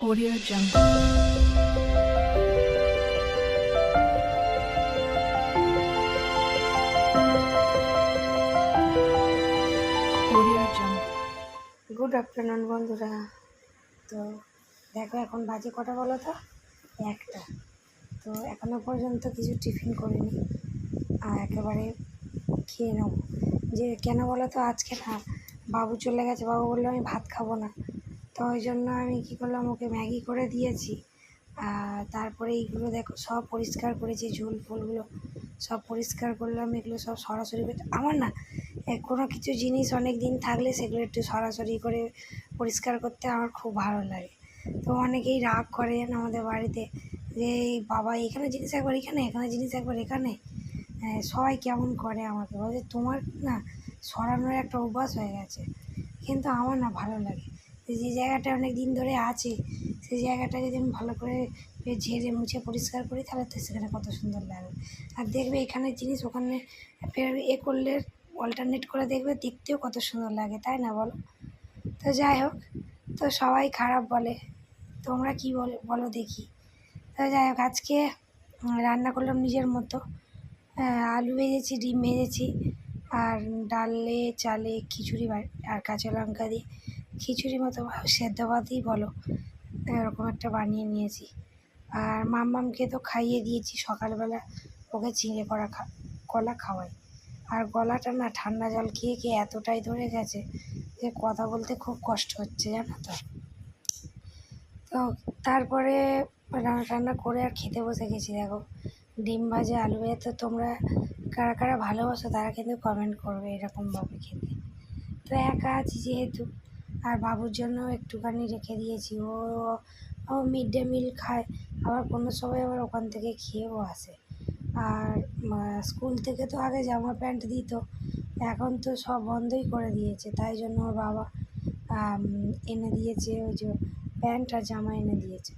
Audio Jungle. Audio Jungle. Good afternoon বন্ধুরা। তো দেখো এখন বাজে কটা বলো তো, 1টা। তো এখনও পর্যন্ত কিছু টিফিন করিনি, আর একেবারে খেয়ে নেবো। যে কেন বলো তো, আজকে না বাবু চলে গেছে, বাবু বললো আমি ভাত খাবো না। তো ওই জন্য আমি কী করলাম, ওকে ম্যাগি করে দিয়েছি। আর তারপরে এইগুলো দেখো সব পরিষ্কার করেছি, ঝোল ফুলগুলো সব পরিষ্কার করলাম। এগুলো সব সরাসরি আমার না কোনো কিছু জিনিস অনেক দিন থাকলে সেগুলো একটু সরাসরি করে পরিষ্কার করতে আমার খুব ভালো লাগে। তো অনেকেই রাগ করেন আমাদের বাড়িতে যে এই বাবা এখানে জিনিস একবার এখানে, এখানে জিনিস একবার এখানে। সবাই কেমন করে আমাকে বলে তোমার না সরানোর একটা অভ্যাস হয়ে গেছে, কিন্তু আমার না ভালো লাগে। যে জায়গাটা অনেক দিন ধরে আছে সেই জায়গাটা যদি আমি ভালো করে ঝেড়ে মুছে পরিষ্কার করি তাহলে তো সেখানে কত সুন্দর লাগে। আর দেখবে এখানের জিনিস ওখানে ফের করলে অল্টারনেট করে দেখবে, দেখতেও কত সুন্দর লাগে, তাই না বলো? তো যাই হোক, তো সবাই খারাপ বলে, তোমরা কি বলো দেখি। তো যাই হোক, আজকে রান্না করলাম নিজের মতো। আলু ভেজেছি, ডিম ভেজেছি, আর ডালে চালে খিচুড়ি আর কাঁচা লঙ্কা দিয়ে খিচুড়ি মতো সেদ্ধ ভাতই বলো, এরকম একটা বানিয়ে নিয়েছি। আর মাম্মামকে তো খাইয়ে দিয়েছি সকালবেলা, ওকে চিঁড়ে কলা খাওয়াই। আর গলাটা না ঠান্ডা জল খেয়ে খেয়ে এতটাই ধরে গেছে যে কথা বলতে খুব কষ্ট হচ্ছে, জানো তো। তো তারপরে রান্না করে আর খেতে বসে গেছি। দেখো ডিম ভাজা, আলু ভাজা। তো তোমরা কারা কারা ভালোবাসো তারা কিন্তু কমেন্ট করবে এরকমভাবে খেতে। তো একা আছি যেহেতু, আর বাবুর জন্য একটুখানি রেখে দিয়েছি। ও মিড ডে মিল খায়, আবার কোনো সময় আবার ওখান থেকে খেয়েও আসে। আর স্কুল থেকে তো আগে জামা প্যান্ট দিত, এখন তো সব বন্ধই করে দিয়েছে। তাই জন্য ওর বাবা এনে দিয়েছে, ওই যে প্যান্ট আর জামা এনে দিয়েছে।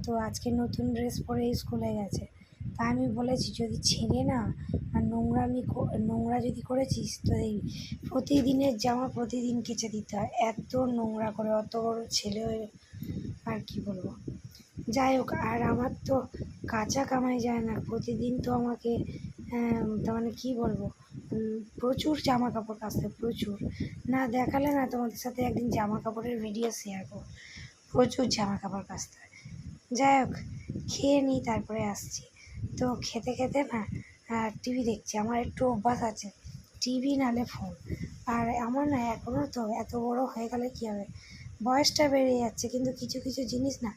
তো আজকে নতুন ড্রেস পরে স্কুলে গেছে। তা আমি বলেছি যদি ছেড়ে না আর নোংরা যদি করেছিস তো এই প্রতিদিনের জামা প্রতিদিন কেচে দিতে হয়, এত নোংরা করে, অত বড় ছেলে হয়ে আর কি বলবো। যাই হোক, আর আমার তো কাঁচা কামাই যায় না, প্রতিদিন তো আমাকে তার মানে কী বলবো, প্রচুর জামা কাপড় কাচতে, প্রচুর। না দেখালে না তোমাদের সাথে একদিন জামা কাপড়ের ভিডিও শেয়ার করব, প্রচুর জামা কাপড় কাচতে হয়। যাই হোক, খেয়ে নিই তারপরে আসছি। তো খেতে খেতে না টিভি দেখছি, আমার একটু অভ্যাস আছে টিভি নাহলে ফোন। আর আমার না এখনও তো এত বড় হয়ে গেলে কী হবে, বয়সটা বেড়ে যাচ্ছে, কিন্তু কিছু কিছু জিনিস না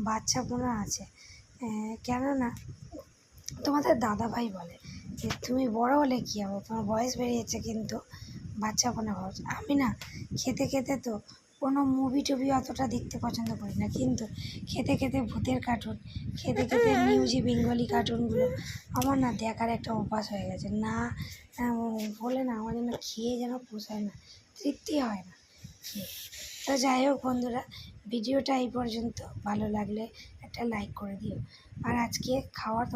বাচ্চাপনা আছে। কেননা তোমাদের দাদাভাই বলে যে তুমি বড় হলে কী হবে, তোমার বয়স বেড়ে যাচ্ছে কিন্তু বাচ্চাপনা ভাবছে। আমি না খেতে খেতে তো কোনো মুভি টুভি অতটা দেখতে পছন্দ করি না, কিন্তু খেতে খেতে ভূতের কার্টুন, খেতে খেতে নিউজি বেঙ্গলি কার্টুনগুলো আমার না দেখার একটা অভ্যাস হয়ে গেছে। না বলে না আমার যেন খেয়ে যেন পোষায় না, তৃপ্তি হয় না খেয়ে। তো যাই হোক বন্ধুরা, ভিডিওটা এই পর্যন্ত, ভালো লাগলে একটা লাইক করে দিও। আর আজকে খাওয়ার